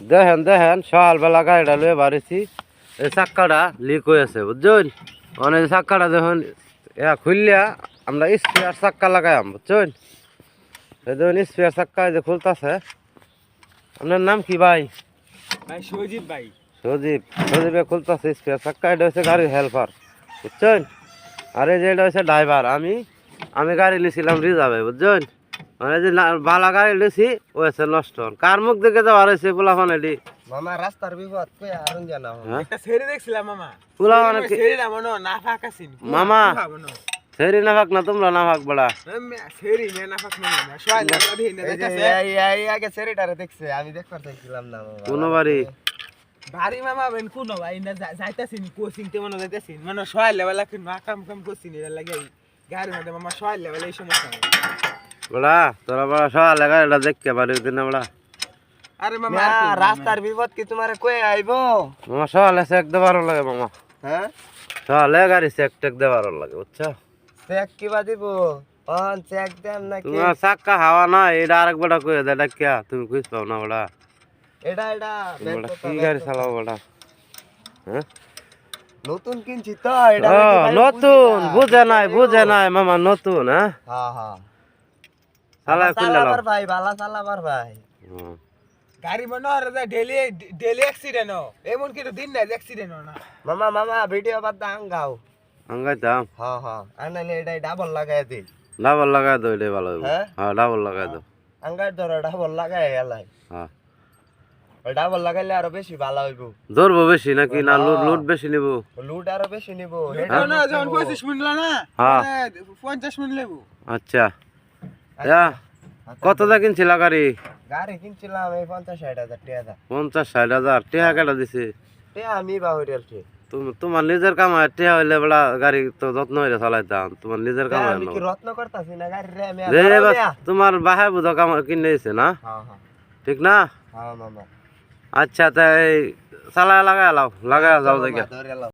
দেখেন দেখেন সকালবেলা গাড়িটা লয়ে বাড়িছি, এই চাক্কাটা লিক হয়েছে বুঝছেন। মানে চাক্কাটা দেখুন খুললিয়া আমরা স্পেয়ার চাক্কা লাগাইম বুঝছেন। এই দেখুন স্পেয়ার চাক্কা যে খুলতেছে। আপনার নাম কি ভাই? ভাই সজীব ভাই। সজীবে খুলতেছে স্পেয়ার চাক্কা। এটা হচ্ছে গাড়ির হেল্পার বুঝছেন। আর এই যে এটা হচ্ছে ড্রাইভার। আমি গাড়ি লিছিলাম রিজার্ভে বুঝছেন। মানে যে বালা গাড়ি লিছি ও আছে নষ্ট। কার মুখ দেখে যাওয়ার হয়েছে পোলাফান এটি মামা রাস্তার বিপদ কই আরন জানা হ্যাঁ একটা ছেড়ে দেখছিলাম মামা। পোলাফান ছেড়ে না মনো না ফাঁকাছিন মামা সেরি না ফাঁক না তোমরা না ফাঁক বড়া ছেড়ে না ফাঁক মানে না সবাই লাগা দিয়ে না দেখছে। এই আগে সেরিটারে দেখছে আমি দেখবার চাইছিলাম না মামা। কোন বাড়ি ভারী মামা বেন কোন ভাই না যাইতাছিন কোচিং তে মনে যাইতাছিন মানে সবাই লেভেল কি না কাম করছিন এর লাগি গাড়ি মধ্যে মামা সবাই লেভেল এই সমস্যা বড়া তোরা বড়া সকাল গাড়িটা দেখতে পারি না বড়া। আরে মামা রাস্তার বিপদ কি তোমারে কই আইবো মামা সকালে চেক দেবার লাগে মামা। হ্যাঁ সকালে গাড়ি চেক টেক দেবার লাগে বুঝছো। চেক কিবা দিব অন চেক দেম নাকি তোমার চাক্কা হাওয়া না এটা আরেকবার কয়ে দেয় ডাকিয়া তুমি খুঁজ পাও না বড়া। এটা বড়া কি গাড়ি চালাও বড়া হ্যাঁ নতুন কিনছি তো এটা নতুন বুঝে নাই মামা নতুন হ্যাঁ হ্যাঁ হ্যাঁ চালাই খুললাম ভাই ভালো চালাবার ভাই গাড়ি মনে হয় ডেলি অ্যাক্সিডেন্ট এমন কি দিন না অ্যাক্সিডেন্ট না মামা ভিডিও বাদ আঙ্গাও আঙ্গাইতাম হ্যাঁ হ্যাঁ আনালে এটা ডাবল লাগাই দে ডাবল লাগাই দাও এটাই ভালো হবে। হ্যাঁ? হ্যাঁ ডাবল লাগাই দাও। আঙ্গার ধরো ডাবল লাগাই এলাই হ্যাঁ ডাবল লাগাইলে আরো বেশি ভালো হইব ধরবো বেশি নাকি না লুট বেশি নিব? লুট আরো বেশি নিব না যখন 25 মিনিট না হ্যাঁ 50 মিনিট লেবু। আচ্ছা কত দা কিনছিল গাড়ি? গাড়ি কিনছিলাম এই 50-60 হাজার টাকা 50-60 হাজার টাকা কেটা দিছে? আমি বাহুরিয়াল ঠিক তোমার নিজের কামাই টাকা হইলে বড়া গাড়ি তো যত্ন হইলে চালাইতাম। তোমার নিজের কামাই আমি কি রত্ন করতাছি না গাড়ি রে আমি তোমার বাহে বুঝো কামাই কিনে দিছে না হ্যাঁ হ্যাঁ ঠিক না? হ্যাঁ মামা আচ্ছা তাই চালায় লাগাই যাও জায়গা। ধরে